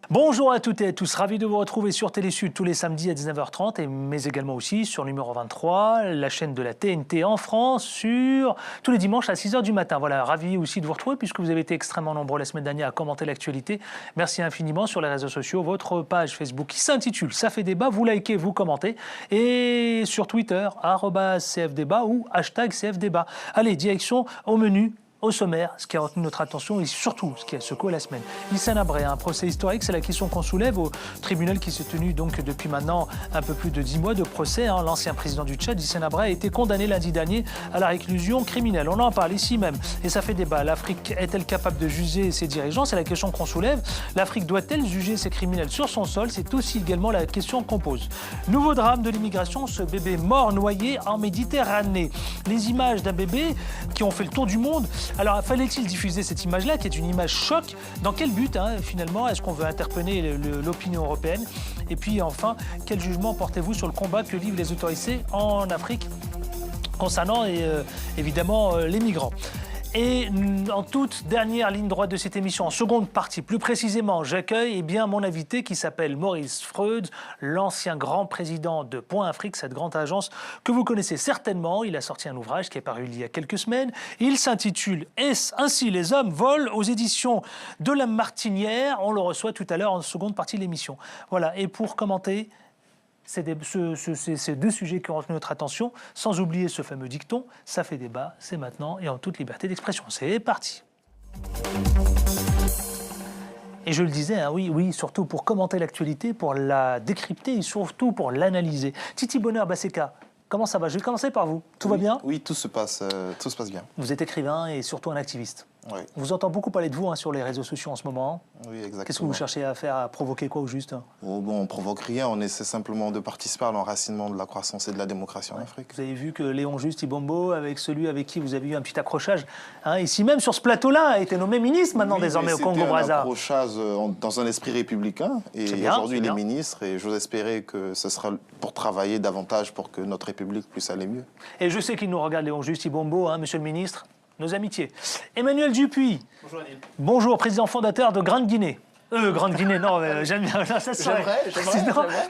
Bonjour à toutes et à tous, ravi de vous retrouver sur Télésud tous les samedis à 19h30, mais également aussi sur numéro 23, la chaîne de la TNT en France, tous les dimanches à 6h du matin. Voilà, ravi aussi de vous retrouver puisque vous avez été extrêmement nombreux la semaine dernière à commenter l'actualité. Merci infiniment sur les réseaux sociaux, votre page Facebook qui s'intitule Ça fait débat, vous likez, vous commentez, et sur Twitter, @CFDébat ou #CFDébat. Allez, direction au menu. Au sommaire, ce qui a retenu notre attention et surtout ce qui a secoué la semaine. Hissène Habré, un procès historique, c'est la question qu'on soulève au tribunal qui s'est tenu donc depuis maintenant un peu plus de 10 mois de procès. L'ancien président du Tchad, Hissène Habré, a été condamné lundi dernier à la réclusion criminelle. On en parle ici même et ça fait débat. L'Afrique est-elle capable de juger ses dirigeants? C'est la question qu'on soulève. L'Afrique doit-elle juger ses criminels sur son sol? C'est aussi également la question qu'on pose. Nouveau drame de l'immigration, ce bébé mort noyé en Méditerranée. Les images d'un bébé qui ont fait le tour du monde. Alors, fallait-il diffuser cette image-là, qui est une image choc? Dans quel but, finalement? Est-ce qu'on veut interpeller l'opinion européenne? Et puis, enfin, quel jugement portez-vous sur le combat que livrent les autorités en Afrique concernant, évidemment, les migrants? Et en toute dernière ligne droite de cette émission, en seconde partie, plus précisément, j'accueille mon invité qui s'appelle Maurice Freud, l'ancien grand président de Point Afrique, cette grande agence que vous connaissez certainement. Il a sorti un ouvrage qui est paru il y a quelques semaines. Il s'intitule « Est-ce ainsi les hommes volent ?» aux éditions de La Martinière. On le reçoit tout à l'heure en seconde partie de l'émission. Voilà, et pour commenter ces deux sujets qui ont retenu notre attention, sans oublier ce fameux dicton, ça fait débat, c'est maintenant et en toute liberté d'expression. C'est parti. Et je le disais, oui, surtout pour commenter l'actualité, pour la décrypter et surtout pour l'analyser. Titi Bonheur Baseka, comment ça va? Je vais commencer par vous. Tout va bien? Oui, tout se passe bien. Vous êtes écrivain et surtout un activiste. Oui. On vous entend beaucoup parler de vous sur les réseaux sociaux en ce moment. Oui, exactement. Qu'est-ce que vous cherchez à faire, à provoquer quoi au juste? On ne provoque rien, on essaie simplement de participer à l'enracinement de la croissance et de la démocratie en Afrique. Vous avez vu que Léon Juste Ibombo, avec celui avec qui vous avez eu un petit accrochage, ici même sur ce plateau-là, a été nommé ministre maintenant désormais au Congo-Brazzaville. C'était un accrochage dans un esprit républicain. Et aujourd'hui, il est ministre et j'ose espérer que ce sera pour travailler davantage pour que notre République puisse aller mieux. Et je sais qu'il nous regarde, Léon Juste Ibombo, monsieur le ministre. Nos amitiés. Emmanuel Dupuis. Bonjour Adil. Bonjour, président fondateur de Grande Guinée. Grande Guinée, non, j'aime bien. Non, ça serait.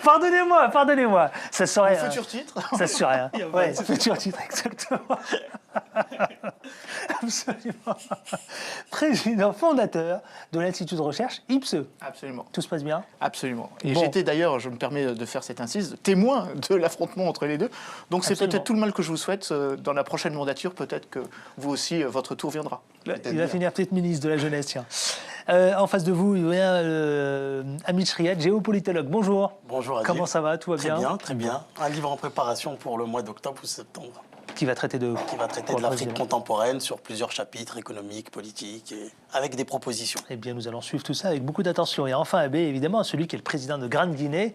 Pardonnez-moi. Ça serait. Le futur titre. Ça serait. Ouais, futur titre, exactement. Absolument. Président fondateur de l'Institut de recherche IPSE. Absolument. Tout se passe bien? Absolument. Et j'étais d'ailleurs, je me permets de faire cette incise, témoin de l'affrontement entre les deux. Donc c'est peut-être tout le mal que je vous souhaite dans la prochaine mandature. Peut-être que vous aussi, votre tour viendra. Il va finir peut-être ministre de la Jeunesse, tiens. En face de vous, il y a Amit Riyad, géopolitologue. Bonjour. Bonjour Adil. Comment ça va? Tout va bien? Très bien. Un livre en préparation pour le mois d'octobre ou septembre. Qui va traiter de l'Afrique contemporaine sur plusieurs chapitres économiques, politiques, et avec des propositions. Eh bien, nous allons suivre tout ça avec beaucoup d'attention. Et enfin, évidemment, celui qui est le président de Grande Guinée,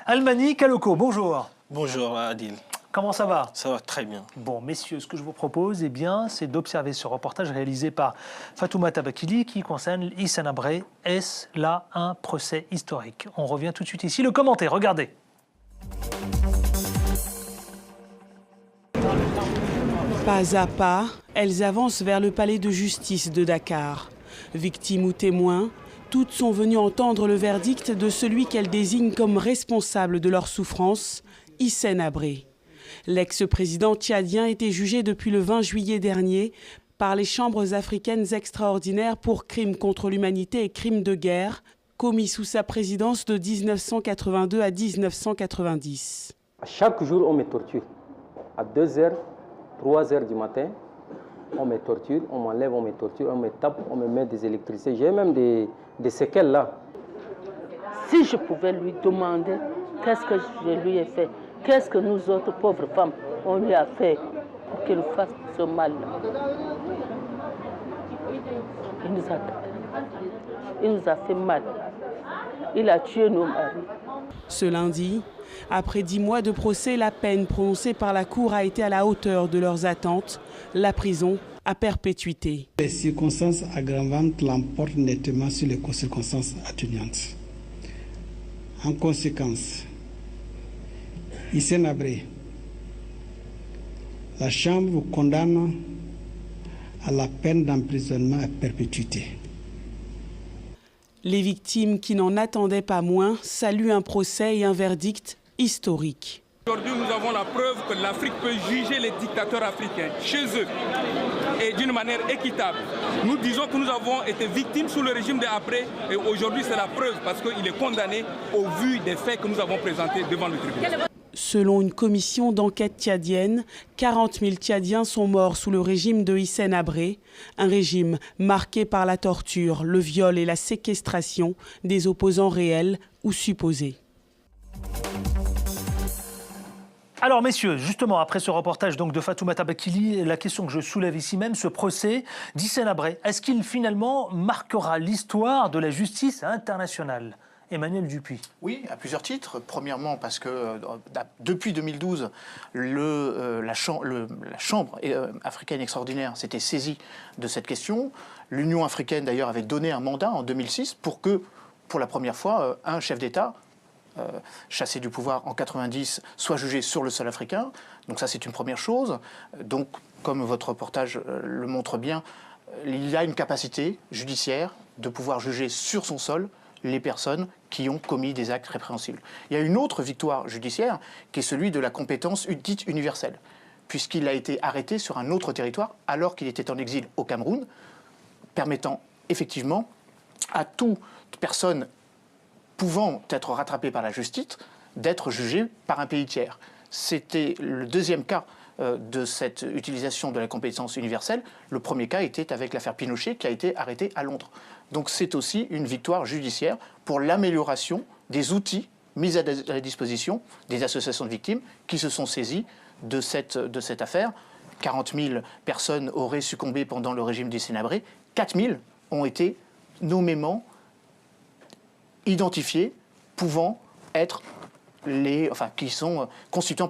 Almani Kaloko. Bonjour. Bonjour Adil. Comment ça va? Ça va très bien. Bon, messieurs, ce que je vous propose, c'est d'observer ce reportage réalisé par Fatoumata Bakili qui concerne Hissène Habré. Est-ce là un procès historique? On revient tout de suite ici. Le commentaire, regardez. Pas à pas, elles avancent vers le palais de justice de Dakar. Victimes ou témoins, toutes sont venues entendre le verdict de celui qu'elles désignent comme responsable de leur souffrance, Hissène Habré. L'ex-président tchadien était jugé depuis le 20 juillet dernier par les chambres africaines extraordinaires pour crimes contre l'humanité et crimes de guerre commis sous sa présidence de 1982 à 1990. Chaque jour, on me torture. À 2h, 3h du matin, on me torture, on m'enlève, on me torture, on me tape, on me met des électricités. J'ai même des séquelles là. Si je pouvais lui demander qu'est-ce que je lui ai fait, qu'est-ce que nous autres pauvres femmes, on lui a fait pour qu'il fasse ce mal-là. Il nous a fait mal. Il a tué nos maris. Ce lundi, après 10 mois de procès, la peine prononcée par la Cour a été à la hauteur de leurs attentes, la prison à perpétuité. Les circonstances aggravantes l'emportent nettement sur les circonstances atténuantes. En conséquence, Hissène Habré, la Chambre vous condamne à la peine d'emprisonnement à perpétuité. Les victimes qui n'en attendaient pas moins saluent un procès et un verdict historique. Aujourd'hui, nous avons la preuve que l'Afrique peut juger les dictateurs africains chez eux et d'une manière équitable. Nous disons que nous avons été victimes sous le régime de Habré et aujourd'hui c'est la preuve parce qu'il est condamné au vu des faits que nous avons présentés devant le tribunal. Selon une commission d'enquête tchadienne, 40 000 Tchadiens sont morts sous le régime de Hissène Habré, un régime marqué par la torture, le viol et la séquestration des opposants réels ou supposés. Alors messieurs, justement après ce reportage donc, de Fatoumata Bakili, la question que je soulève ici même, ce procès d'Hissène Habré, est-ce qu'il finalement marquera l'histoire de la justice internationale ? Emmanuel Dupuy. Oui, à plusieurs titres. Premièrement, parce que depuis 2012, la Chambre africaine extraordinaire s'était saisie de cette question. L'Union africaine, d'ailleurs, avait donné un mandat en 2006 pour que, pour la première fois, un chef d'État chassé du pouvoir en 90 soit jugé sur le sol africain. Donc ça, c'est une première chose. Donc, comme votre reportage le montre bien, il y a une capacité judiciaire de pouvoir juger sur son sol les personnes qui ont commis des actes répréhensibles. Il y a une autre victoire judiciaire qui est celui de la compétence dite universelle, puisqu'il a été arrêté sur un autre territoire alors qu'il était en exil au Cameroun, permettant effectivement à toute personne pouvant être rattrapée par la justice d'être jugée par un pays tiers. C'était le deuxième cas de cette utilisation de la compétence universelle. Le premier cas était avec l'affaire Pinochet qui a été arrêté à Londres. Donc c'est aussi une victoire judiciaire pour l'amélioration des outils mis à la disposition des associations de victimes qui se sont saisies de cette affaire. 40 000 personnes auraient succombé pendant le régime d'Hissène Habré. 4 000 ont été nommément identifiés pouvant être qui sont constituant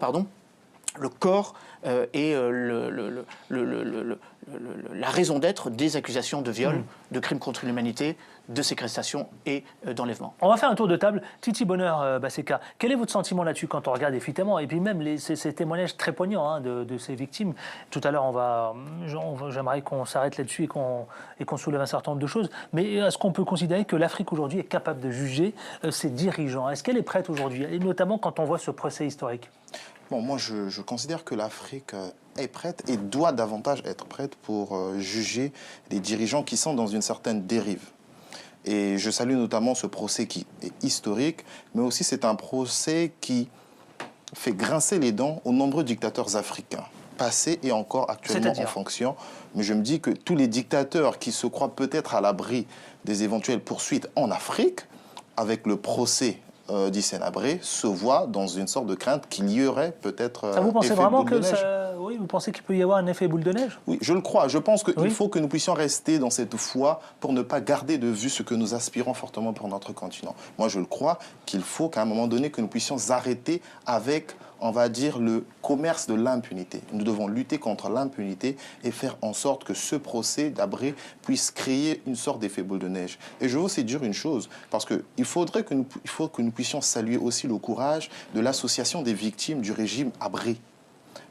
le corps et la raison d'être des accusations de viol, de crimes contre l'humanité, de séquestration et d'enlèvement. On va faire un tour de table. Titi Bonheur Baseka, quel est votre sentiment là-dessus quand on regarde évidemment, et puis même ces témoignages très poignants de ces victimes. Tout à l'heure, j'aimerais qu'on s'arrête là-dessus et qu'on soulève un certain nombre de choses. Mais est-ce qu'on peut considérer que l'Afrique aujourd'hui est capable de juger ses dirigeants? Est-ce qu'elle est prête aujourd'hui, et notamment quand on voit ce procès historique? Bon, moi, je considère que l'Afrique est prête et doit davantage être prête pour juger les dirigeants qui sont dans une certaine dérive. Et je salue notamment ce procès qui est historique, mais aussi c'est un procès qui fait grincer les dents aux nombreux dictateurs africains, passés et encore actuellement en fonction. Mais je me dis que tous les dictateurs qui se croient peut-être à l'abri des éventuelles poursuites en Afrique, avec le procès d'Hissène Habré, se voit dans une sorte de crainte qu'il y aurait peut-être vous pensez vraiment que oui, vous pensez qu'il peut y avoir un effet boule de neige? Oui, je le crois. Je pense qu'il faut que nous puissions rester dans cette foi pour ne pas garder de vue ce que nous aspirons fortement pour notre continent. Moi, je le crois qu'il faut qu'à un moment donné que nous puissions arrêter avec, on va dire, le commerce de l'impunité. Nous devons lutter contre l'impunité et faire en sorte que ce procès d'Habré puisse créer une sorte d'effet boule de neige. Et je veux aussi dire une chose, parce qu'il faut que nous puissions saluer aussi le courage de l'association des victimes du régime Habré.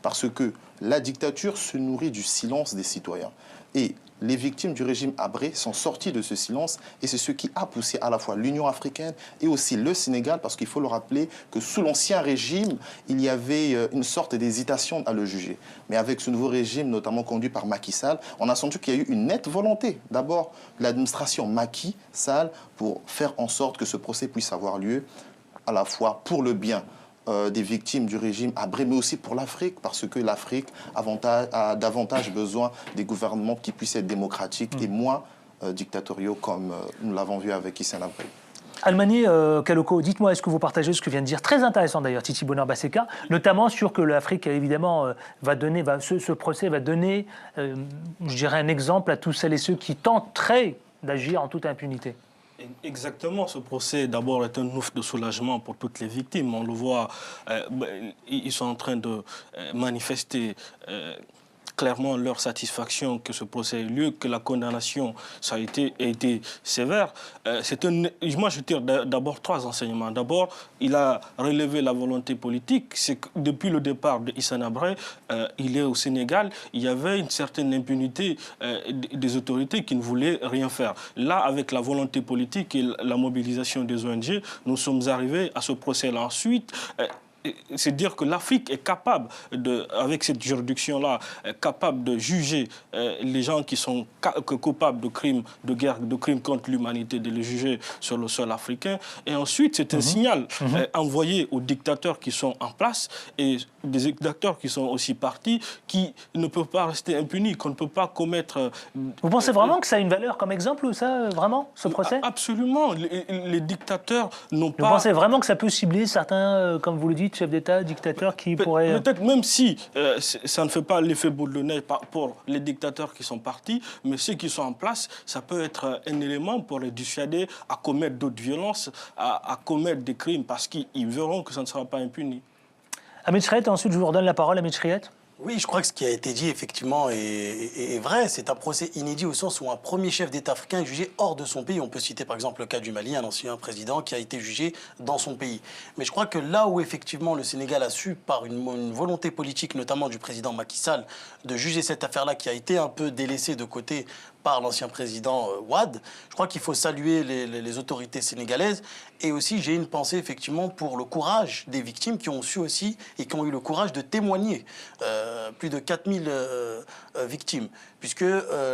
Parce que la dictature se nourrit du silence des citoyens. Et les victimes du régime Habré sont sorties de ce silence et c'est ce qui a poussé à la fois l'Union africaine et aussi le Sénégal, parce qu'il faut le rappeler que sous l'ancien régime, il y avait une sorte d'hésitation à le juger. Mais avec ce nouveau régime, notamment conduit par Macky Sall, on a senti qu'il y a eu une nette volonté, d'abord de l'administration Macky Sall, pour faire en sorte que ce procès puisse avoir lieu à la fois pour le bien des victimes du régime Habré, mais aussi pour l'Afrique, parce que l'Afrique a davantage besoin des gouvernements qui puissent être démocratiques et moins dictatoriaux, comme nous l'avons vu avec Hissène Habré. Almani Kaloko, dites-moi, est-ce que vous partagez ce que vient de dire, très intéressant d'ailleurs, Titi Bonheur Baseka, notamment sur que l'Afrique, évidemment, ce procès va donner, je dirais, un exemple à tous celles et ceux qui tenteraient d'agir en toute impunité? Exactement, ce procès d'abord est un ouf de soulagement pour toutes les victimes. On le voit, ils sont en train de manifester clairement leur satisfaction que ce procès ait lieu, que la condamnation ça a été sévère. Moi, je tire d'abord 3 enseignements. D'abord, il a relevé la volonté politique. C'est que depuis le départ de Hissène Habré, il est au Sénégal, il y avait une certaine impunité des autorités qui ne voulaient rien faire. Là, avec la volonté politique et la mobilisation des ONG, nous sommes arrivés à ce procès-là. Ensuite, c'est dire que l'Afrique est capable, avec cette juridiction-là, capable de juger les gens qui sont coupables de crimes de guerre, de crimes contre l'humanité, de les juger sur le sol africain. Et ensuite, c'est un signal envoyé aux dictateurs qui sont en place et des dictateurs qui sont aussi partis, qui ne peuvent pas rester impunis, qu'on ne peut pas commettre... Vous pensez vraiment que ça a une valeur comme exemple, ça, vraiment, ce procès? Absolument. Les dictateurs n'ont pas... Vous pensez vraiment que ça peut cibler certains, comme vous le dites, chefs d'État, dictateurs qui pourraient... Peut-être même si ça ne fait pas l'effet boule de neige pour les dictateurs qui sont partis, mais ceux qui sont en place, ça peut être un élément pour les dissuader à commettre d'autres violences, à commettre des crimes, parce qu'ils verront que ça ne sera pas impuni. Ahmed Chriet, ensuite je vous redonne la parole, Ahmed Chriet. Oui, je crois que ce qui a été dit, effectivement, est vrai. C'est un procès inédit au sens où un premier chef d'État africain est jugé hors de son pays. On peut citer par exemple le cas du Mali, un ancien président qui a été jugé dans son pays. Mais je crois que là où effectivement le Sénégal a su, par une volonté politique, notamment du président Macky Sall, de juger cette affaire-là qui a été un peu délaissée de côté par l'ancien président Wade, je crois qu'il faut saluer les autorités sénégalaises. Et aussi, j'ai une pensée effectivement pour le courage des victimes qui ont su aussi et qui ont eu le courage de témoigner. Plus de 4000 victimes, puisque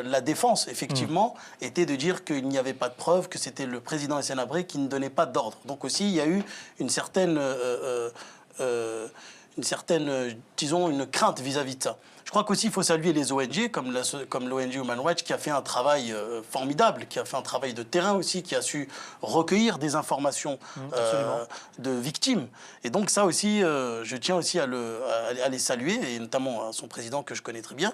la défense, effectivement, était de dire qu'il n'y avait pas de preuves, que c'était le président Hissène Habré qui ne donnait pas d'ordre. Donc aussi, il y a eu une certaine disons, une crainte vis-à-vis de ça. Je crois qu'aussi, il faut saluer les ONG, comme l'ONG Human Rights, qui a fait un travail formidable, qui a fait un travail de terrain aussi, qui a su recueillir des informations de victimes. Et donc ça aussi, je tiens aussi à les saluer, et notamment à son président que je connais très bien.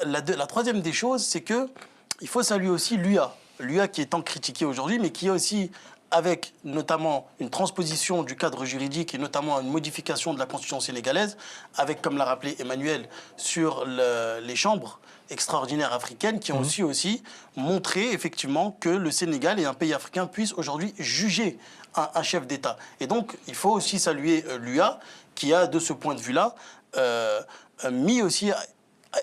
La troisième des choses, c'est qu'il faut saluer aussi l'UA. L'UA qui est tant critiquée aujourd'hui, mais qui est aussi... avec notamment une transposition du cadre juridique et notamment une modification de la constitution sénégalaise, avec, comme l'a rappelé Emmanuel, sur les chambres extraordinaires africaines qui ont su aussi montrer effectivement que le Sénégal et un pays africain puissent aujourd'hui juger un chef d'État. Et donc, il faut aussi saluer l'UA qui a, de ce point de vue-là, mis aussi...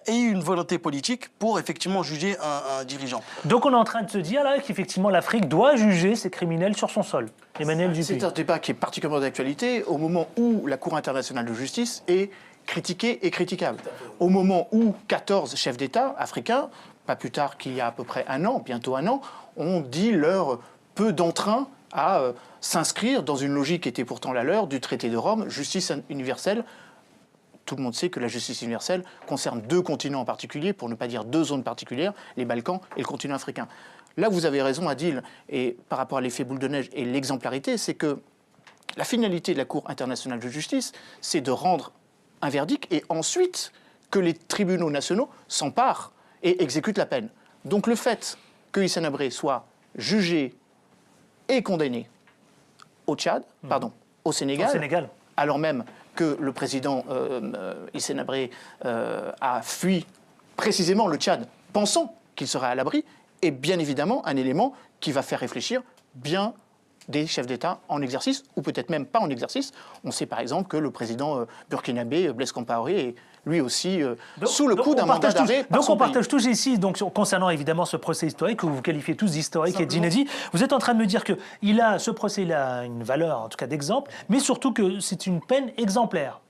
et une volonté politique pour effectivement juger un dirigeant. Donc on est en train de se dire là qu'effectivement l'Afrique doit juger ces criminels sur son sol. Emmanuel Dupuy. C'est un débat qui est particulièrement d'actualité au moment où la Cour internationale de justice est critiquée et critiquable. Au moment où 14 chefs d'État africains, pas plus tard qu'il y a à peu près un an, bientôt un an, ont dit leur peu d'entrain à s'inscrire dans une logique qui était pourtant la leur du traité de Rome, justice universelle. Tout le monde sait que la justice universelle concerne 2 continents en particulier, pour ne pas dire 2 zones particulières, les Balkans et le continent africain. Là, vous avez raison, Adil, et par rapport à l'effet boule de neige et l'exemplarité, c'est que la finalité de la Cour internationale de justice, c'est de rendre un verdict et ensuite que les tribunaux nationaux s'emparent et exécutent la peine. Donc le fait que Hissène Habré soit jugé et condamné au Tchad, au Sénégal, alors même que le président Hissène Habré a fui précisément le Tchad, pensant qu'il serait à l'abri, est bien évidemment un élément qui va faire réfléchir bien des chefs d'État en exercice, ou peut-être même pas en exercice. On sait par exemple que le président burkinabé, Blaise Compaoré, est lui aussi sous le coup d'un mandat d'arrêt. Donc on partage tous ici, donc, concernant évidemment ce procès historique, que vous qualifiez tous d'historique et d'inédit, vous êtes en train de me dire que ce procès a une valeur, en tout cas d'exemple, mais surtout que c'est une peine exemplaire.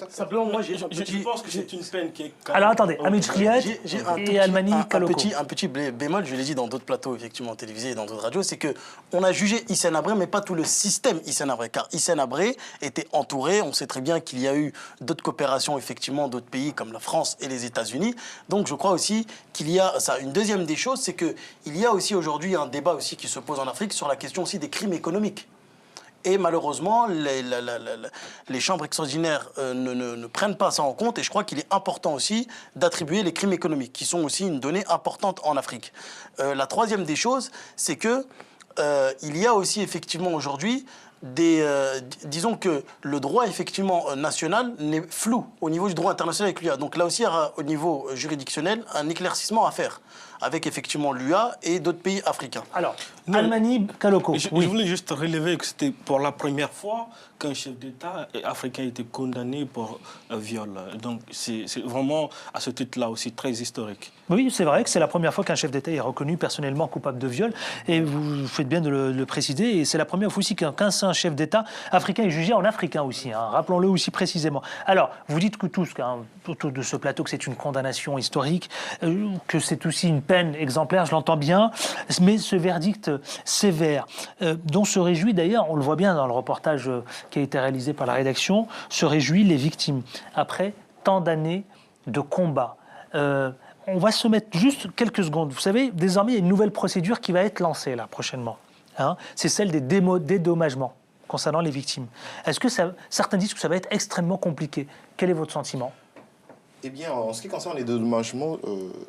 Simplement, moi, je pense que c'est une peine qui est... Alors attendez, Ahmed Chriet et Almani Kaloko. Un petit bémol, je l'ai dit dans d'autres plateaux effectivement télévisés et dans d'autres radios, c'est qu'on a jugé Hissène Habré, mais pas tout le système Hissène Habré, car Hissène Habré était entouré, on sait très bien qu'il y a eu d'autres coopérations, effectivement, d'autres pays comme la France et les États-Unis. Donc je crois aussi qu'il y a ça. Une deuxième des choses, c'est qu'il y a aussi aujourd'hui un débat aussi qui se pose en Afrique sur la question aussi des crimes économiques. Et malheureusement, les chambres extraordinaires ne prennent pas ça en compte. Et je crois qu'il est important aussi d'attribuer les crimes économiques, qui sont aussi une donnée importante en Afrique. La troisième des choses, c'est qu'il y a aussi effectivement aujourd'hui disons que le droit effectivement national n'est flou au niveau du droit international avec l'UA. Donc là aussi, il y aura au niveau juridictionnel un éclaircissement à faire avec effectivement l'UA et d'autres pays africains. Alors, Almany Kalloko. Je voulais juste relever que c'était pour la première fois qu'un chef d'État africain était condamné pour un viol. Donc c'est vraiment, à ce titre-là aussi, très historique. Oui, c'est vrai que c'est la première fois qu'un chef d'État est reconnu personnellement coupable de viol. Et vous faites bien de le préciser. Et c'est la première fois aussi qu'un chef d'État africain est jugé en africain aussi. Hein, rappelons-le aussi précisément. Alors, vous dites que tous, autour de ce plateau, que c'est une condamnation historique, que c'est aussi une peine exemplaire, je l'entends bien. Mais ce verdict sévère, dont se réjouit d'ailleurs, on le voit bien dans le reportage qui a été réalisé par la rédaction, se réjouit les victimes. Après tant d'années de combat. On va se mettre juste quelques secondes. Vous savez, désormais, il y a une nouvelle procédure qui va être lancée là, prochainement. Hein, c'est celle des dédommagements concernant les victimes. Est-ce que certains disent que ça va être extrêmement compliqué? Quel est votre sentiment? Eh bien, en ce qui concerne les dédommagements,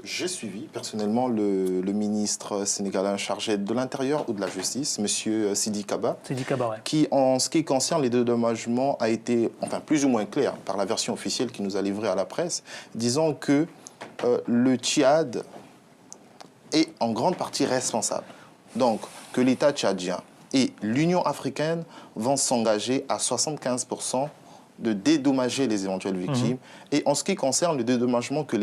j'ai suivi personnellement le ministre sénégalais chargé de l'Intérieur ou de la Justice, M. Sidi Kaba, ouais. Qui, en ce qui concerne les dédommagements, a été, enfin, plus ou moins clair par la version officielle qu'il nous a livrée à la presse, disant que le Tchad est en grande partie responsable. Donc, que l'État tchadien et l'Union africaine vont s'engager à 75% de dédommager les éventuelles victimes. Et en ce qui concerne le dédommagement que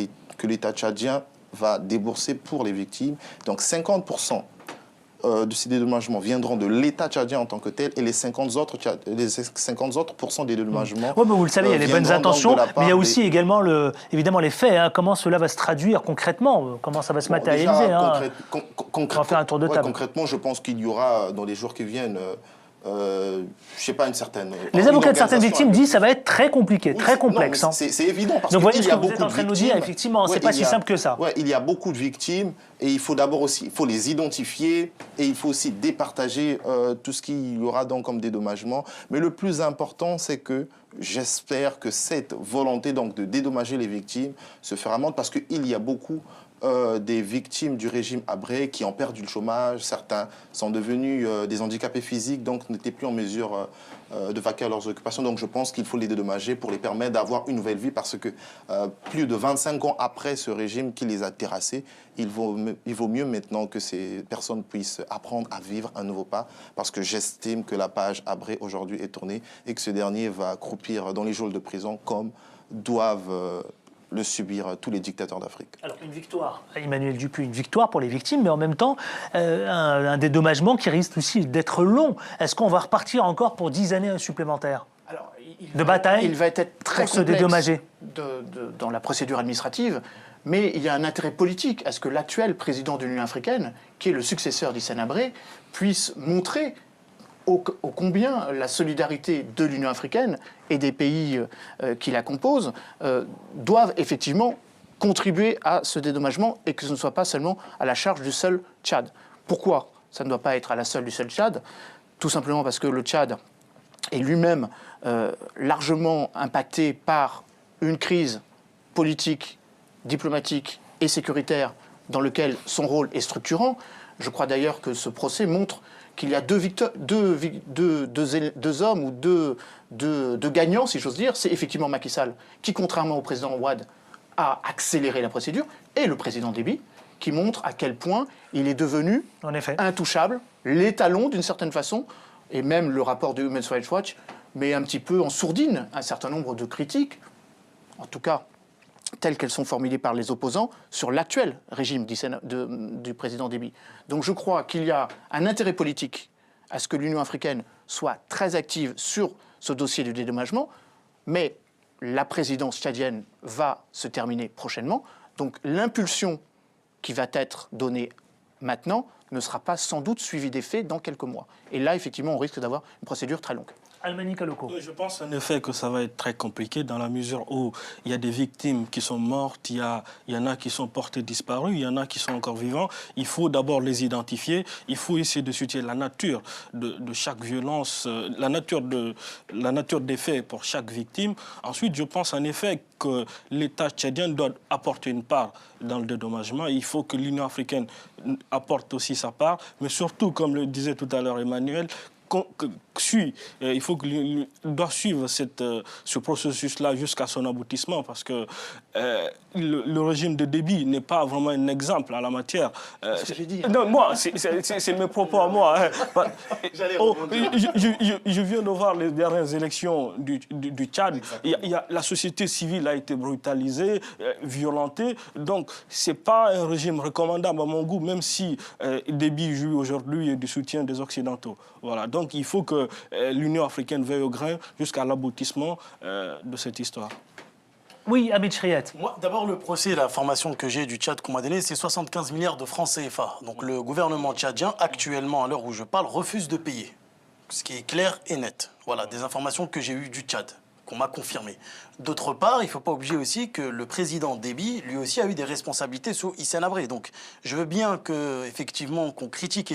l'État tchadien va débourser pour les victimes, donc 50% de ces dédommagements viendront de l'État tchadien en tant que tel, et les 50 autres des dédommagements. Oui, mais vous le savez, il y a les bonnes intentions, mais il y a aussi également évidemment les faits. Hein, comment cela va se traduire concrètement, comment ça va se matérialiser. Déjà, on va faire un tour de table. Concrètement, je pense qu'il y aura dans les jours qui viennent. Je sais pas, une certaine... Les avocats de certaines victimes disent que ça va être très compliqué, très complexe. C'est évident. Parce donc, que voyez ce que vous êtes en train de nous dire, effectivement, c'est pas si simple que ça. Ouais, il y a beaucoup de victimes et il faut d'abord aussi les identifier et il faut aussi départager tout ce qu'il y aura donc comme dédommagement. Mais le plus important, c'est que j'espère que cette volonté donc de dédommager les victimes se fera montre parce qu'il y a beaucoup des victimes du régime Habré qui ont perdu le chômage. Certains sont devenus des handicapés physiques, donc n'étaient plus en mesure de vaquer à leurs occupations. Donc je pense qu'il faut les dédommager pour les permettre d'avoir une nouvelle vie parce que plus de 25 ans après ce régime qui les a terrassés, il vaut mieux maintenant que ces personnes puissent apprendre à vivre un nouveau pas parce que j'estime que la page Habré aujourd'hui est tournée et que ce dernier va croupir dans les geôles de prison comme doivent le subir tous les dictateurs d'Afrique. Alors une victoire, Emmanuel Dupuy, une victoire pour les victimes, mais en même temps un dédommagement qui risque aussi d'être long. Est-ce qu'on va repartir encore pour 10 années supplémentaires de bataille? Il va être très se dédommager dans la procédure administrative, mais il y a un intérêt politique à ce que l'actuel président de l'Union africaine, qui est le successeur d'Hissène Habré, puisse montrer ô combien la solidarité de l'Union africaine et des pays qui la composent doivent effectivement contribuer à ce dédommagement et que ce ne soit pas seulement à la charge du seul Tchad. Pourquoi ça ne doit pas être à la seule du seul Tchad? Tout simplement parce que le Tchad est lui-même largement impacté par une crise politique, diplomatique et sécuritaire dans lequel son rôle est structurant. Je crois d'ailleurs que ce procès montre qu'il y a deux hommes ou deux gagnants, si j'ose dire. C'est effectivement Macky Sall, qui, contrairement au président Wade, a accéléré la procédure, et le président Déby, qui montre à quel point il est devenu intouchable, l'étalon d'une certaine façon, et même le rapport de Human Rights Watch met un petit peu en sourdine un certain nombre de critiques, en tout cas telles qu'elles sont formulées par les opposants, sur l'actuel régime du président Déby. Donc je crois qu'il y a un intérêt politique à ce que l'Union africaine soit très active sur ce dossier du dédommagement, mais la présidence tchadienne va se terminer prochainement, donc l'impulsion qui va être donnée maintenant ne sera pas sans doute suivie des faits dans quelques mois. Et là, effectivement, on risque d'avoir une procédure très longue. Almany Kalloko. Je pense en effet que ça va être très compliqué dans la mesure où il y a des victimes qui sont mortes, il y en a qui sont portées disparues, il y en a qui sont encore vivants. Il faut d'abord les identifier, il faut essayer de situer la nature de chaque violence, la nature des faits pour chaque victime. Ensuite, je pense en effet que l'État tchadien doit apporter une part dans le dédommagement. Il faut que l'Union africaine apporte aussi sa part, mais surtout, comme le disait tout à l'heure Emmanuel, doit suivre ce processus-là jusqu'à son aboutissement, parce que le régime de Déby n'est pas vraiment un exemple en la matière. C'est ce que j'ai dit. Non, moi, c'est mes propos à moi. Hein. Je viens de voir les dernières élections du Tchad. La société civile a été brutalisée, violentée. Donc, ce n'est pas un régime recommandable à mon goût, même si Déby joue aujourd'hui du soutien des Occidentaux. Voilà. Donc, il faut que l'Union africaine veille au grain jusqu'à l'aboutissement de cette histoire. Oui, Hamid Chriet. Moi, d'abord, le procès, la formation que j'ai du Tchad qu'on m'a donné, c'est 75 milliards de francs CFA. Donc le gouvernement tchadien, actuellement, à l'heure où je parle, refuse de payer. Ce qui est clair et net. Voilà, des informations que j'ai eues du Tchad, qu'on m'a confirmées. D'autre part, il ne faut pas oublier aussi que le président Déby, lui aussi, a eu des responsabilités sous Hissène Habré. Donc, je veux bien qu'on critique,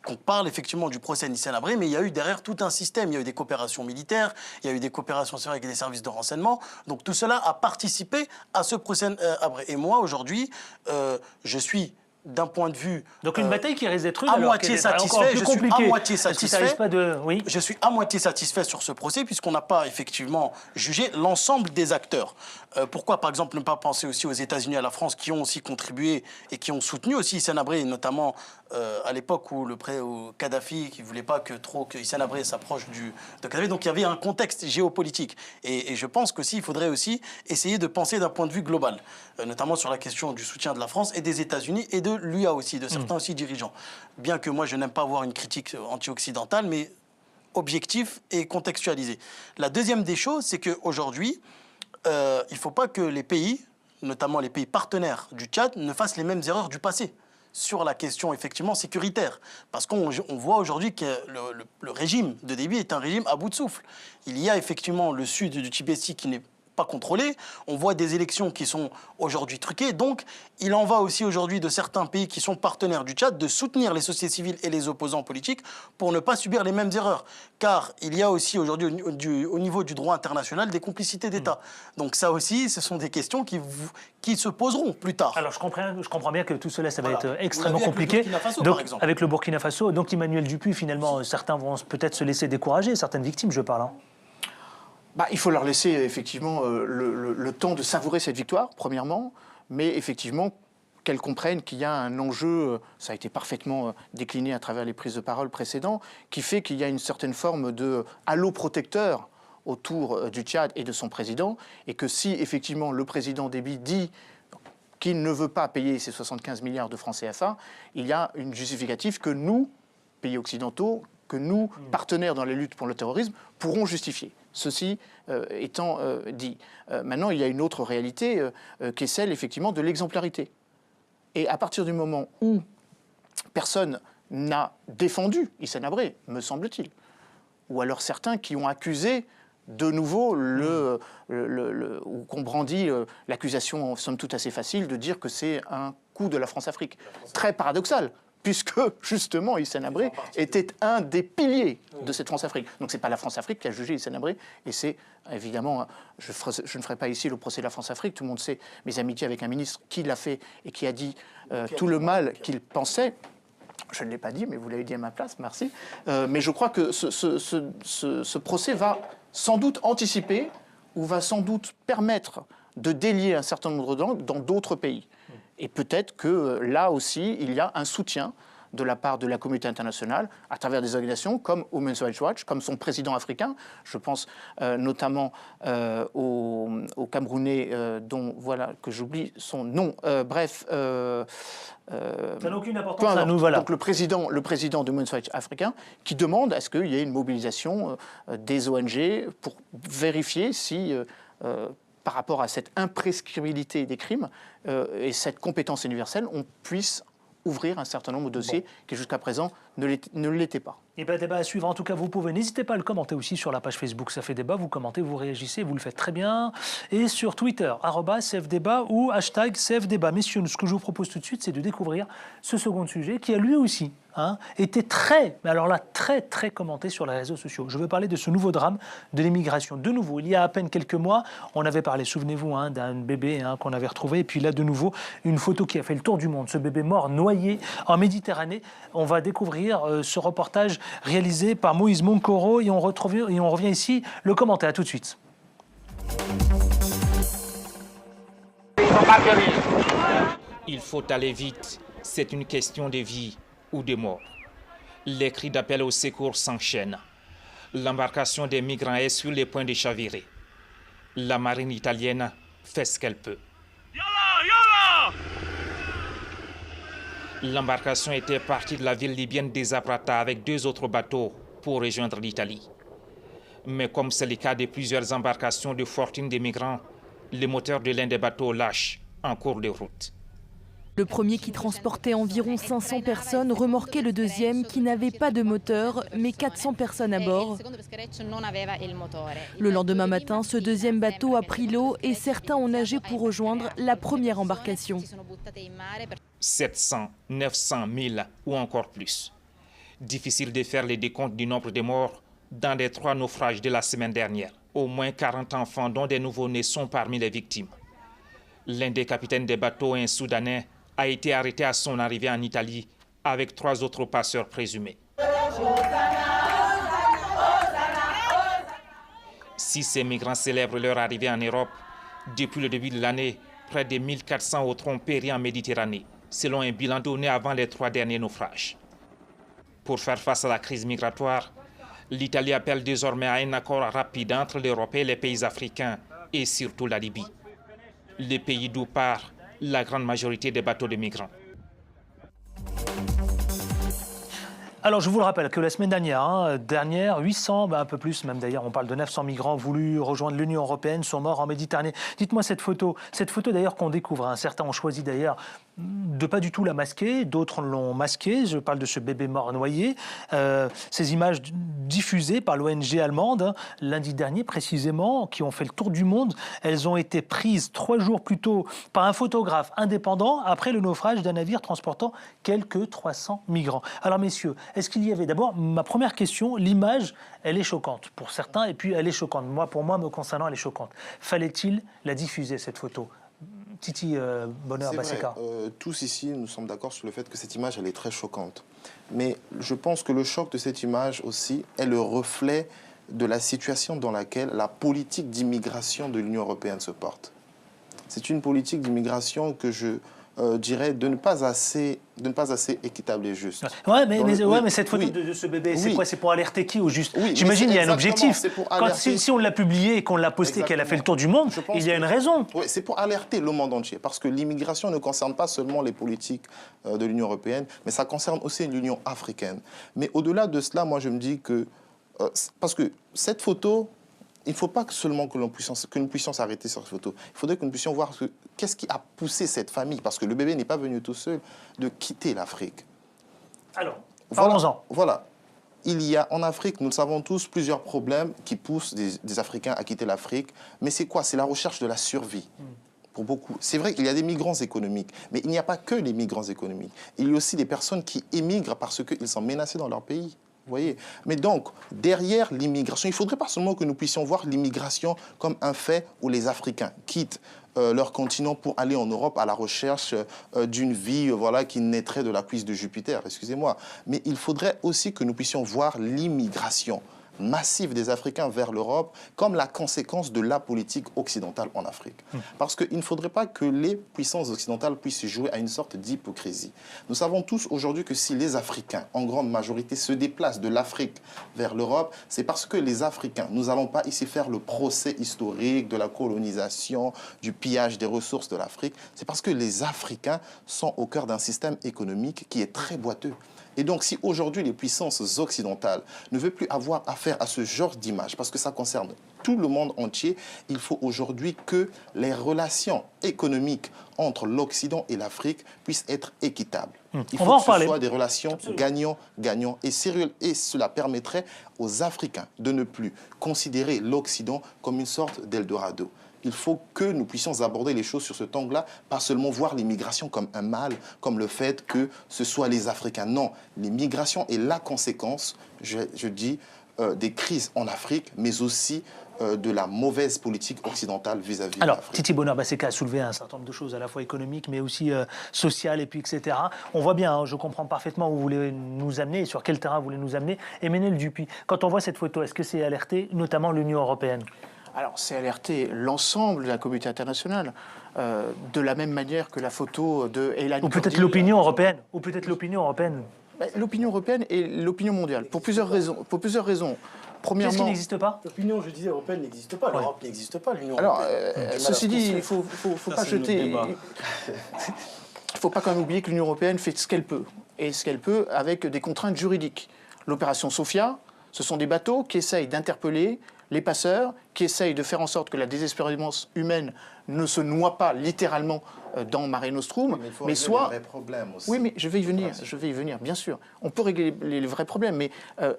qu'on parle effectivement du procès d'Hissène Habré, mais il y a eu derrière tout un système. Il y a eu des coopérations militaires, il y a eu des coopérations avec des services de renseignement. Donc, tout cela a participé à ce procès Habré. Et moi, aujourd'hui, je suis d'un point de vue... Donc une bataille qui risque d'être une, à moitié satisfait. Je suis à moitié satisfait. Oui. Je suis à moitié satisfait sur ce procès puisqu'on n'a pas effectivement jugé l'ensemble des acteurs. Pourquoi, par exemple, ne pas penser aussi aux États-Unis et à la France qui ont aussi contribué et qui ont soutenu aussi Hissène Habré, notamment à l'époque où Kadhafi, qui ne voulait pas que Hissène Habré s'approche de Kadhafi. Donc il y avait un contexte géopolitique. Et je pense qu'aussi, il faudrait aussi essayer de penser d'un point de vue global, notamment sur la question du soutien de la France et des États-Unis et de l'UA aussi, de certains aussi dirigeants. Bien que moi, je n'aime pas avoir une critique anti-occidentale, mais objectif et contextualisé. La deuxième des choses, c'est qu'aujourd'hui, il ne faut pas que les pays, notamment les pays partenaires du Tchad, ne fassent les mêmes erreurs du passé sur la question effectivement sécuritaire. Parce qu'on voit aujourd'hui que le régime de Déby est un régime à bout de souffle. Il y a effectivement le sud du Tibesti qui n'est pas contrôlé. On voit des élections qui sont aujourd'hui truquées. Donc, il en va aussi aujourd'hui de certains pays qui sont partenaires du Tchad de soutenir les sociétés civiles et les opposants politiques pour ne pas subir les mêmes erreurs. Car il y a aussi aujourd'hui au niveau du droit international des complicités d'État. Donc ça aussi, ce sont des questions qui se poseront plus tard. Alors je comprends bien que tout cela, ça va être extrêmement compliqué. Donc, avec le Burkina Faso, donc Emmanuel Dupuy, finalement, certains vont peut-être se laisser décourager, certaines victimes, je parle. Hein. Il faut leur laisser effectivement le temps de savourer cette victoire, premièrement, mais effectivement qu'elles comprennent qu'il y a un enjeu, ça a été parfaitement décliné à travers les prises de parole précédentes, qui fait qu'il y a une certaine forme de halo protecteur autour du Tchad et de son président, et que si effectivement le président Déby dit qu'il ne veut pas payer ces 75 milliards de francs CFA, il y a une justificative que nous, pays occidentaux, que nous, partenaires dans la lutte pour le terrorisme, pourront justifier. Ceci étant dit. Maintenant, il y a une autre réalité qui est celle, effectivement, de l'exemplarité. Et à partir du moment où personne n'a défendu Hissène Habré, me semble-t-il, ou alors certains qui ont accusé de nouveau ou qu'on brandit l'accusation, somme toute assez facile, de dire que c'est un coup de la France-Afrique. Très paradoxal, puisque, justement, Hissène Habré était un des piliers de cette France-Afrique. Donc, ce n'est pas la France-Afrique qui a jugé Hissène Habré, et c'est, évidemment, je ne ferai pas ici le procès de la France-Afrique, tout le monde sait mes amitiés avec un ministre qui l'a fait et qui a dit tout le mal qu'il pensait. Je ne l'ai pas dit, mais vous l'avez dit à ma place, merci. Mais je crois que ce procès va sans doute anticiper, ou va sans doute permettre de délier un certain nombre d'angles dans d'autres pays. Et peut-être que là aussi, il y a un soutien de la part de la communauté internationale à travers des organisations comme Human Rights Watch, comme son président africain. Je pense notamment au Camerounais que j'oublie son nom. Ça n'a aucune importance à nous, voilà. Donc le président de Human Rights africain qui demande à ce qu'il y ait une mobilisation des ONG pour vérifier si... par rapport à cette imprescriptibilité des crimes et cette compétence universelle, on puisse ouvrir un certain nombre de dossiers qui jusqu'à présent ne l'étaient pas. Et bien, débat à suivre. En tout cas, vous pouvez, n'hésitez pas à le commenter aussi sur la page Facebook. Ça fait débat, vous commentez, vous réagissez, vous le faites très bien. Et sur Twitter, @CFDébat ou #CFDébat. Messieurs, ce que je vous propose tout de suite, c'est de découvrir ce second sujet qui a lui aussi été très commenté sur les réseaux sociaux. Je veux parler de ce nouveau drame de l'immigration. De nouveau, il y a à peine quelques mois, on avait parlé, souvenez-vous, d'un bébé qu'on avait retrouvé. Et puis là, de nouveau, une photo qui a fait le tour du monde. Ce bébé mort, noyé en Méditerranée. On va découvrir ce reportage réalisé par Moïse Monkoro. Et on revient ici, le commentaire. À tout de suite. Il faut aller vite. C'est une question de vie ou de mort. Les cris d'appel au secours s'enchaînent. L'embarcation des migrants est sur les points de chavirer. La marine italienne fait ce qu'elle peut. L'embarcation était partie de la ville libyenne des Abrata avec 2 autres bateaux pour rejoindre l'Italie. Mais comme c'est le cas de plusieurs embarcations de fortune des migrants, le moteur de l'un des bateaux lâche en cours de route. Le premier, qui transportait environ 500 personnes, remorquait le deuxième qui n'avait pas de moteur, mais 400 personnes à bord. Le lendemain matin, ce deuxième bateau a pris l'eau et certains ont nagé pour rejoindre la première embarcation. 700, 900, 1000 ou encore plus. Difficile de faire les décomptes du nombre de morts dans les 3 naufrages de la semaine dernière. Au moins 40 enfants dont des nouveau-nés sont parmi les victimes. L'un des capitaines des bateaux, un Soudanais, a été arrêté à son arrivée en Italie avec 3 autres passeurs présumés. Si ces migrants célèbrent leur arrivée en Europe, depuis le début de l'année, près de 1400 autres ont péri en Méditerranée, selon un bilan donné avant les 3 derniers naufrages. Pour faire face à la crise migratoire, l'Italie appelle désormais à un accord rapide entre l'Europe et les pays africains, et surtout la Libye. Les pays d'où part la grande majorité des bateaux de migrants. Alors, je vous le rappelle que la semaine dernière, 800, un peu plus même d'ailleurs, on parle de 900 migrants voulus rejoindre l'Union européenne sont morts en Méditerranée. Dites-moi cette photo d'ailleurs qu'on découvre, certains ont choisi d'ailleurs de pas du tout la masquer, d'autres l'ont masquée, je parle de ce bébé mort noyé. Ces images diffusées par l'ONG allemande, lundi dernier précisément, qui ont fait le tour du monde, elles ont été prises 3 jours plus tôt par un photographe indépendant après le naufrage d'un navire transportant quelques 300 migrants. Alors messieurs, est-ce qu'il y avait... D'abord, ma première question, l'image, elle est choquante pour certains, et puis elle est choquante. Pour moi, me concernant, elle est choquante. Fallait-il la diffuser, cette photo ? Titi Bonheur Basseka. Tous ici, nous sommes d'accord sur le fait que cette image, elle est très choquante. Mais je pense que le choc de cette image aussi est le reflet de la situation dans laquelle la politique d'immigration de l'Union européenne se porte. C'est une politique d'immigration que je dirais de ne pas assez équitable et juste. Mais cette photo de ce bébé, c'est quoi? C'est pour alerter qui au juste? J'imagine il y a un objectif. Si on l'a publié et qu'on l'a posté, qu'elle a fait le tour du monde, il y a une raison. Oui, c'est pour alerter le monde entier. Parce que l'immigration ne concerne pas seulement les politiques de l'Union européenne, mais ça concerne aussi l'Union africaine. Mais au-delà de cela, moi je me dis que... parce que cette photo... Il ne faut pas seulement que nous puissions s'arrêter sur cette photo. Il faudrait que nous puissions voir qu'est-ce qui a poussé cette famille, parce que le bébé n'est pas venu tout seul, de quitter l'Afrique. Alors, parlons-en. Voilà. Il y a en Afrique, nous le savons tous, plusieurs problèmes qui poussent des Africains à quitter l'Afrique. Mais c'est quoi? C'est la recherche de la survie. Pour beaucoup. C'est vrai qu'il y a des migrants économiques, mais il n'y a pas que les migrants économiques. Il y a aussi des personnes qui émigrent parce qu'ils sont menacés dans leur pays. Vous voyez? Mais donc, derrière l'immigration, il ne faudrait pas seulement que nous puissions voir l'immigration comme un fait où les Africains quittent leur continent pour aller en Europe à la recherche d'une vie qui naîtrait de la cuisse de Jupiter, excusez-moi. Mais il faudrait aussi que nous puissions voir l'immigration massive des Africains vers l'Europe comme la conséquence de la politique occidentale en Afrique. Parce qu'il ne faudrait pas que les puissances occidentales puissent jouer à une sorte d'hypocrisie. Nous savons tous aujourd'hui que si les Africains, en grande majorité, se déplacent de l'Afrique vers l'Europe, c'est parce que les Africains, nous n'allons pas ici faire le procès historique de la colonisation, du pillage des ressources de l'Afrique, c'est parce que les Africains sont au cœur d'un système économique qui est très boiteux. Et donc, si aujourd'hui les puissances occidentales ne veulent plus avoir affaire à ce genre d'image, parce que ça concerne tout le monde entier, il faut aujourd'hui que les relations économiques entre l'Occident et l'Afrique puissent être équitables. Il faut que ce soit des relations gagnant-gagnant. Et cela permettrait aux Africains de ne plus considérer l'Occident comme une sorte d'Eldorado. Il faut que nous puissions aborder les choses sur ce angle-là, pas seulement voir l'immigration comme un mal, comme le fait que ce soit les Africains. Non, l'immigration est la conséquence, je dis, des crises en Afrique, mais aussi de la mauvaise politique occidentale vis-à-vis de Alors, l'Afrique. Titi Bonheur-Baseka a soulevé un certain nombre de choses, à la fois économiques, mais aussi sociales, et puis etc. On voit bien, hein, je comprends parfaitement où vous voulez nous amener et sur quel terrain vous voulez nous amener. Emmanuel Dupuis, quand on voit cette photo, est-ce que c'est alerté, notamment l'Union européenne ? Alors, c'est alerter l'ensemble de la communauté internationale, de la même manière que la photo de Elan Ou peut-être Kurdi. l'opinion européenne. Ou peut-être l'opinion européenne. L'opinion européenne et l'opinion mondiale, pour plusieurs raisons. Premièrement, Qu'est-ce qui n'existe pas ? L'opinion, je disais, européenne n'existe pas. L'Europe n'existe pas. L'Union Alors, européenne. ceci dit, il ne faut pas jeter... Il ne faut pas quand même oublier que l'Union européenne fait ce qu'elle peut. Et ce qu'elle peut avec des contraintes juridiques. L'opération Sophia, ce sont des bateaux qui essayent d'interpeller les passeurs, qui essayent de faire en sorte que la désespérance humaine ne se noie pas littéralement dans Mare Nostrum, mais soit... les vrais problèmes aussi. Oui, mais je vais y venir, bien sûr. On peut régler les vrais problèmes, mais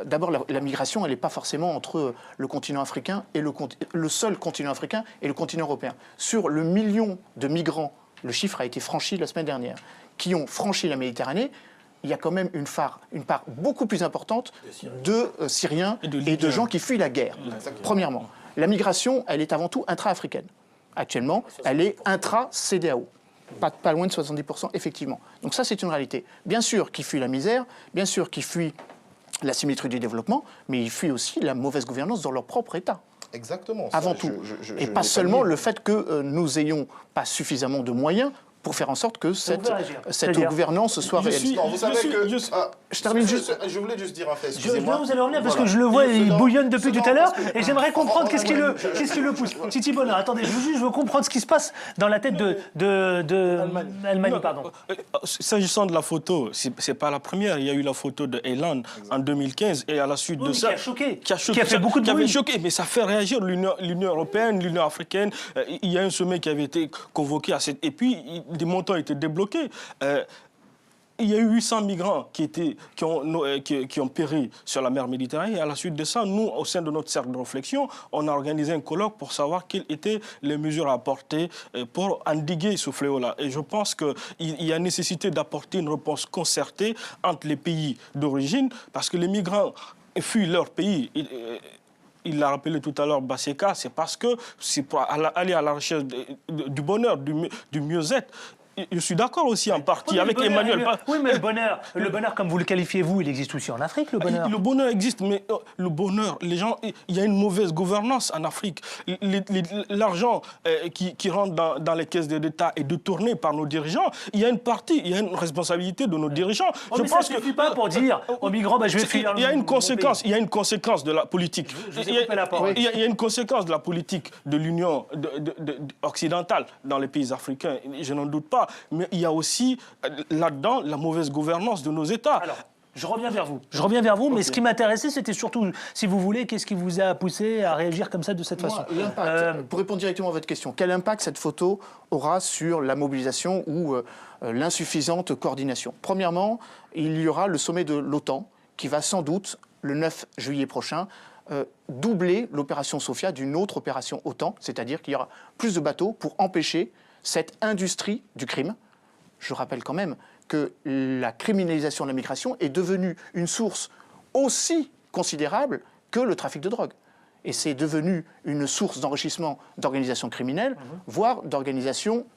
d'abord, la migration, elle n'est pas forcément entre le continent africain et le seul continent africain et le continent européen. Sur le million de migrants, le chiffre a été franchi la semaine dernière, qui ont franchi la Méditerranée, il y a quand même une part beaucoup plus importante de Syriens et de gens qui fuient la guerre. Premièrement, la migration, elle est avant tout intra-africaine. Actuellement, elle est intra-CEDEAO. Pas loin de 70%, effectivement. Donc ça, c'est une réalité. Bien sûr qu'ils fuient la misère, bien sûr qu'ils fuient la symétrie du développement, mais ils fuient aussi la mauvaise gouvernance dans leur propre État. Exactement. Avant tout. Et pas seulement le fait que nous n'ayons pas suffisamment de moyens pour faire en sorte que cette gouvernance soit réaliste. Vous savez que... Je termine juste... Je voulais juste dire un fait, excusez-moi. Vous allez revenir parce que je le vois, il bouillonne depuis tout à l'heure et j'aimerais comprendre qu'est-ce qui le pousse. Titi Bonheur, attendez, je veux comprendre ce qui se passe dans la tête de Almani, pardon. S'agissant de la photo, c'est pas la première. Il y a eu la photo de Elan en 2015 et à la suite de ça... Qui a fait beaucoup de bruit. Qui avait choqué, mais ça fait réagir l'Union européenne, l'Union africaine. Il y a un sommet qui avait été convoqué à cette... Et puis, des montants étaient débloqués. Il y a eu 800 migrants qui ont péri sur la mer Méditerranée. Et à la suite de ça, nous, au sein de notre cercle de réflexion, on a organisé un colloque pour savoir quelles étaient les mesures à apporter pour endiguer ce fléau-là. Et je pense qu'il y a nécessité d'apporter une réponse concertée entre les pays d'origine, parce que les migrants fuient leur pays. Il l'a rappelé tout à l'heure, Baseka, c'est parce que c'est pour aller à la recherche du bonheur, du mieux-être. Je suis d'accord aussi en partie avec Emmanuel. Oui, mais le bonheur, comme vous le qualifiez, vous, il existe aussi en Afrique, le bonheur. Le bonheur existe, mais le bonheur, les gens, il y a une mauvaise gouvernance en Afrique. L'argent qui rentre dans les caisses de l'État est détourné par nos dirigeants. Il y a une partie, il y a une responsabilité de nos dirigeants. Je pense ça ne suffit pas pour dire aux migrants, je vais fuir. Il y a une conséquence de la politique. Il y a une conséquence de la politique de l'Union occidentale dans les pays africains, je n'en doute pas. Mais il y a aussi là-dedans la mauvaise gouvernance de nos États. Alors, je reviens vers vous, mais ce qui m'intéressait, c'était surtout, si vous voulez, qu'est-ce qui vous a poussé à réagir comme ça, de cette façon ? Pour répondre directement à votre question, quel impact cette photo aura sur la mobilisation ou l'insuffisante coordination ? Premièrement, il y aura le sommet de l'OTAN qui va sans doute, le 9 juillet prochain, doubler l'opération Sophia d'une autre opération OTAN, c'est-à-dire qu'il y aura plus de bateaux pour empêcher cette industrie du crime. Je rappelle quand même que la criminalisation de la migration est devenue une source aussi considérable que le trafic de drogue. Et c'est devenu une source d'enrichissement d'organisations criminelles, voire d'organisations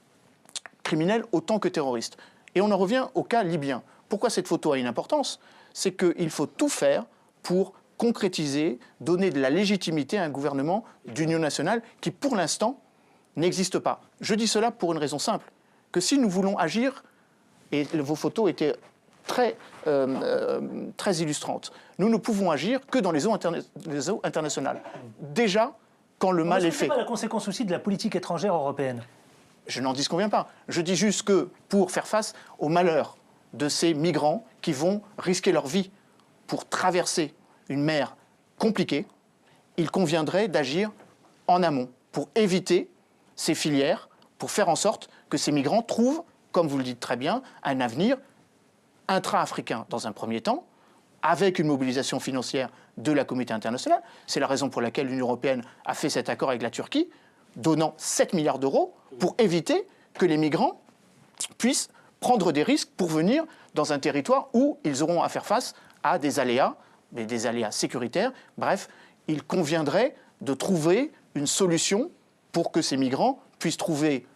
criminelles autant que terroristes. Et on en revient au cas libyen. Pourquoi cette photo a une importance ? C'est qu'il faut tout faire pour concrétiser, donner de la légitimité à un gouvernement d'union nationale qui, pour l'instant, n'existe pas. Je dis cela pour une raison simple, que si nous voulons agir, et vos photos étaient très illustrantes, nous ne pouvons agir que dans les eaux internationales. Déjà, quand le mal est fait. Ce n'est pas la conséquence aussi de la politique étrangère européenne ? Je n'en disconviens pas. Je dis juste que pour faire face au malheur de ces migrants qui vont risquer leur vie pour traverser une mer compliquée, il conviendrait d'agir en amont pour éviter ces filières, pour faire en sorte que ces migrants trouvent, comme vous le dites très bien, un avenir intra-africain dans un premier temps, avec une mobilisation financière de la communauté internationale. C'est la raison pour laquelle l'Union européenne a fait cet accord avec la Turquie, donnant 7 milliards d'euros pour éviter que les migrants puissent prendre des risques pour venir dans un territoire où ils auront à faire face à des aléas, mais des aléas sécuritaires. Bref, il conviendrait de trouver une solution pour que ces migrants puissent trouver,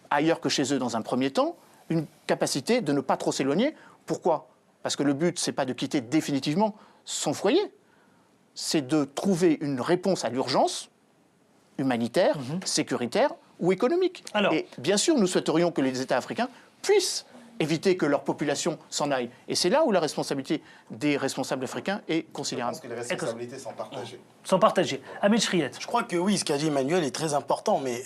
ailleurs que chez eux dans un premier temps, une capacité de ne pas trop s'éloigner. Pourquoi ? Parce que le but, ce n'est pas de quitter définitivement son foyer, c'est de trouver une réponse à l'urgence humanitaire, sécuritaire ou économique. Et bien sûr, nous souhaiterions que les États africains puissent éviter que leur population s'en aille. Et c'est là où la responsabilité des responsables africains est considérable. Je pense que les responsabilités sont partagées. Sont partagées. Ahmed Chriet. Je crois que oui, ce qu'a dit Emmanuel est très important, mais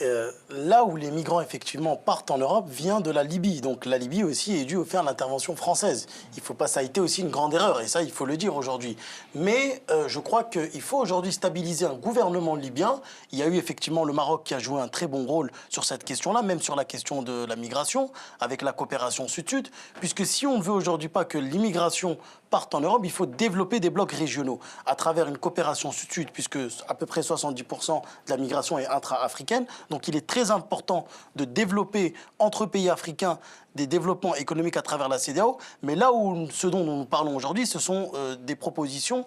là où les migrants effectivement partent en Europe vient de la Libye. Donc la Libye aussi est due au fait de l'intervention française. Il faut pas, ça a été aussi une grande erreur, et ça il faut le dire aujourd'hui. Mais je crois qu'il faut aujourd'hui stabiliser un gouvernement libyen. Il y a eu effectivement le Maroc qui a joué un très bon rôle sur cette question-là, même sur la question de la migration, avec la coopération sud-sud, puisque si on ne veut aujourd'hui pas que l'immigration parte en Europe, il faut développer des blocs régionaux à travers une coopération sud-sud, puisque à peu près 70% de la migration est intra-africaine. Donc il est très important de développer entre pays africains des développements économiques à travers la CEDEAO. Mais là où ce dont nous parlons aujourd'hui, ce sont des propositions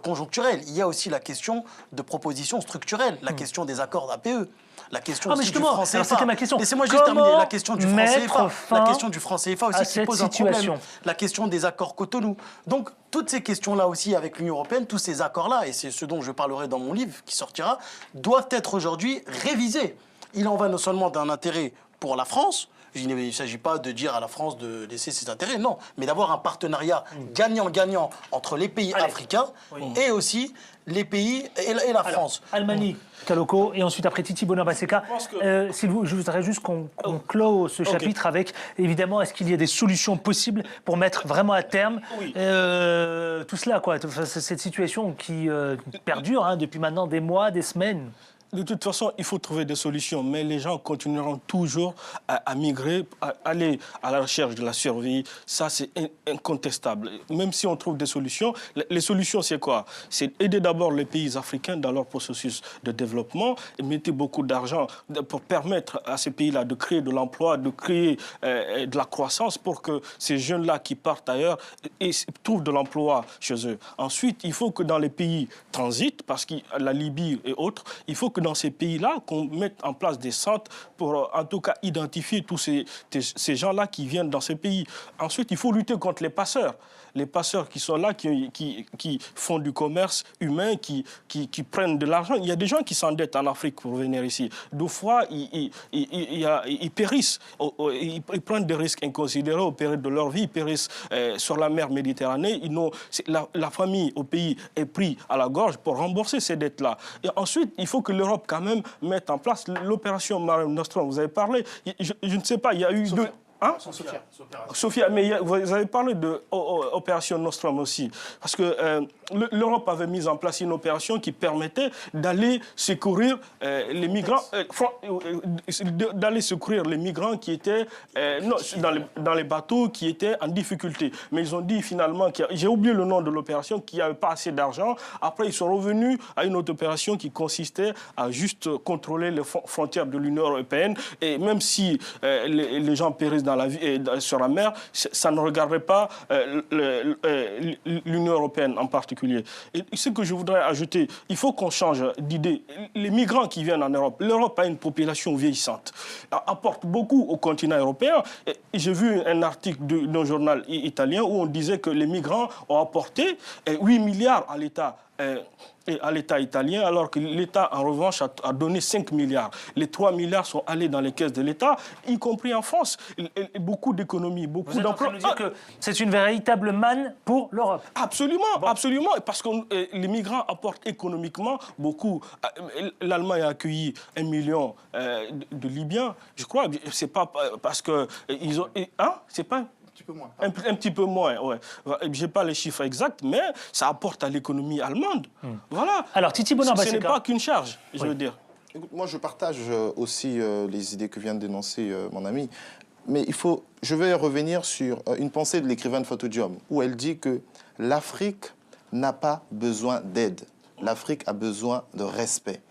conjoncturelles. Il y a aussi la question de propositions structurelles, la question des accords APE. La question aussi du franc CFA. C'était ma question. Laissez-moi juste terminer. La question du franc CFA. La question du franc CFA aussi qui pose un problème. La question des accords Cotonou. Donc, toutes ces questions-là aussi avec l'Union européenne, tous ces accords-là, et c'est ce dont je parlerai dans mon livre qui sortira, doivent être aujourd'hui révisés. Il en va non seulement d'un intérêt pour la France. Il ne s'agit pas de dire à la France de laisser ses intérêts, non, mais d'avoir un partenariat gagnant-gagnant entre les pays africains et aussi les pays et la France. Almani Kaloko, et ensuite après Titi Bonheur-Baseka. Je voudrais juste qu'on clôt ce chapitre avec, évidemment, est-ce qu'il y a des solutions possibles pour mettre vraiment à terme tout cela, quoi, cette situation qui perdure depuis maintenant des mois, des semaines. De toute façon, il faut trouver des solutions, mais les gens continueront toujours à migrer, à aller à la recherche de la survie. Ça, c'est incontestable. Même si on trouve des solutions, les solutions, c'est quoi? C'est aider d'abord les pays africains dans leur processus de développement et mettre beaucoup d'argent pour permettre à ces pays-là de créer de l'emploi, de créer de la croissance pour que ces jeunes-là qui partent ailleurs trouvent de l'emploi chez eux. Ensuite, il faut que dans les pays transit, parce que la Libye et autres, il faut que dans ces pays-là, qu'on mette en place des centres pour, en tout cas, identifier tous ces gens-là qui viennent dans ces pays. Ensuite, il faut lutter contre les passeurs. Les passeurs qui sont là, qui font du commerce humain, qui prennent de l'argent. Il y a des gens qui s'endettent en Afrique pour venir ici. Deux fois, ils périssent. Ils prennent des risques inconsidérés au péril de leur vie. Ils périssent sur la mer Méditerranée. La famille au pays est prise à la gorge pour rembourser ces dettes-là. Et ensuite, il faut que l'Europe, quand même, mette en place l'opération Mare Nostrum. Vous avez parlé, je ne sais pas, il y a eu deux... Hein? Sophia, mais vous avez parlé d'opération Nostrum aussi, parce que l'Europe avait mis en place une opération qui permettait d'aller secourir les migrants, qui étaient dans les bateaux qui étaient en difficulté. Mais ils ont dit finalement, j'ai oublié le nom de l'opération, qu'il n'y avait pas assez d'argent. Après, ils sont revenus à une autre opération qui consistait à juste contrôler les frontières de l'Union européenne. Et même si les gens périssent dans la vie, sur la mer, ça ne regarderait pas l'Union européenne en particulier. Et ce que je voudrais ajouter, il faut qu'on change d'idée. Les migrants qui viennent en Europe, l'Europe a une population vieillissante, apporte beaucoup au continent européen. J'ai vu un article d'un journal italien où on disait que les migrants ont apporté 8 milliards à l'État. À l'État italien, alors que l'État, en revanche, a donné 5 milliards. Les 3 milliards sont allés dans les caisses de l'État, y compris en France. Beaucoup d'économies, beaucoup d'emplois. Vous êtes en train de dire que c'est une véritable manne pour l'Europe. Absolument, absolument, parce que les migrants apportent économiquement beaucoup. L'Allemagne a accueilli 1 million de Libyens, je crois. C'est pas parce que ils ont... Hein? C'est pas... Un petit peu moins, ouais. Je n'ai pas les chiffres exacts, mais ça apporte à l'économie allemande. Voilà. Alors, Titi Bonheur-Baseka. Ce n'est pas qu'une charge, je veux dire. Écoute, moi, je partage aussi les idées que vient de dénoncer mon ami. Mais je vais revenir sur une pensée de l'écrivaine Fatou Diom, où elle dit que l'Afrique n'a pas besoin d'aide. L'Afrique a besoin de respect.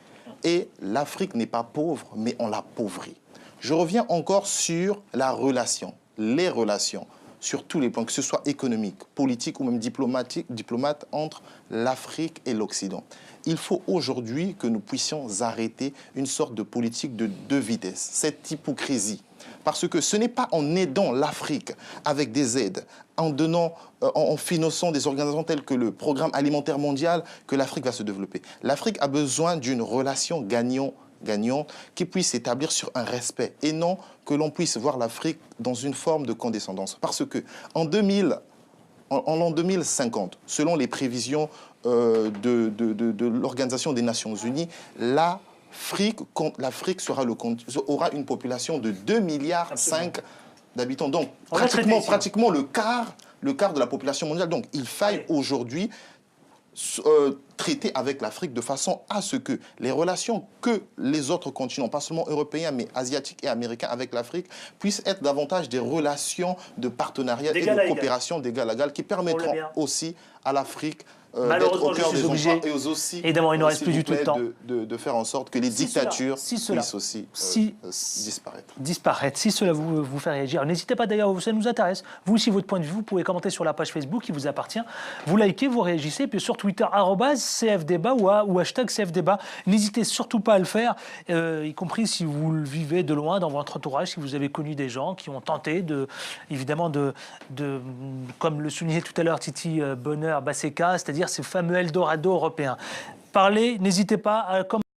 Et l'Afrique n'est pas pauvre, mais on l'appauvrit. Je reviens encore sur la relation, les relations. sur tous les plans, que ce soit économique, politique ou même diplomate entre l'Afrique et l'Occident. Il faut aujourd'hui que nous puissions arrêter une sorte de politique de deux vitesses, cette hypocrisie. Parce que ce n'est pas en aidant l'Afrique avec des aides, en finançant des organisations telles que le Programme alimentaire mondial que l'Afrique va se développer. L'Afrique a besoin d'une relation gagnant qui puisse s'établir sur un respect et non que l'on puisse voir l'Afrique dans une forme de condescendance. Parce que en l'an 2050, selon les prévisions de l'Organisation des Nations Unies, l'Afrique aura une population de 2,5 milliards d'habitants. Donc pratiquement le quart de la population mondiale. Donc il faille aujourd'hui traiter avec l'Afrique de façon à ce que les relations que les autres continents, pas seulement européens, mais asiatiques et américains avec l'Afrique, puissent être davantage des relations de partenariat et de coopération d'égal à égal qui permettront aussi à l'Afrique d'être au cœur des enjeux et aussi, évidemment, il ne reste plus du tout de temps, de faire en sorte que les dictatures puissent aussi disparaître. Si cela vous fait réagir, n'hésitez pas d'ailleurs, ça nous intéresse. Vous aussi, votre point de vue, vous pouvez commenter sur la page Facebook qui vous appartient. Vous likez, vous réagissez, puis sur Twitter, @CFDébat ou #CFDébat. N'hésitez surtout pas à le faire, y compris si vous le vivez de loin dans votre entourage, si vous avez connu des gens qui ont tenté évidemment, comme le soulignait tout à l'heure Titi Bonheur Basseka, c'est-à-dire ces fameux Eldorado européens. Parlez, n'hésitez pas à commenter.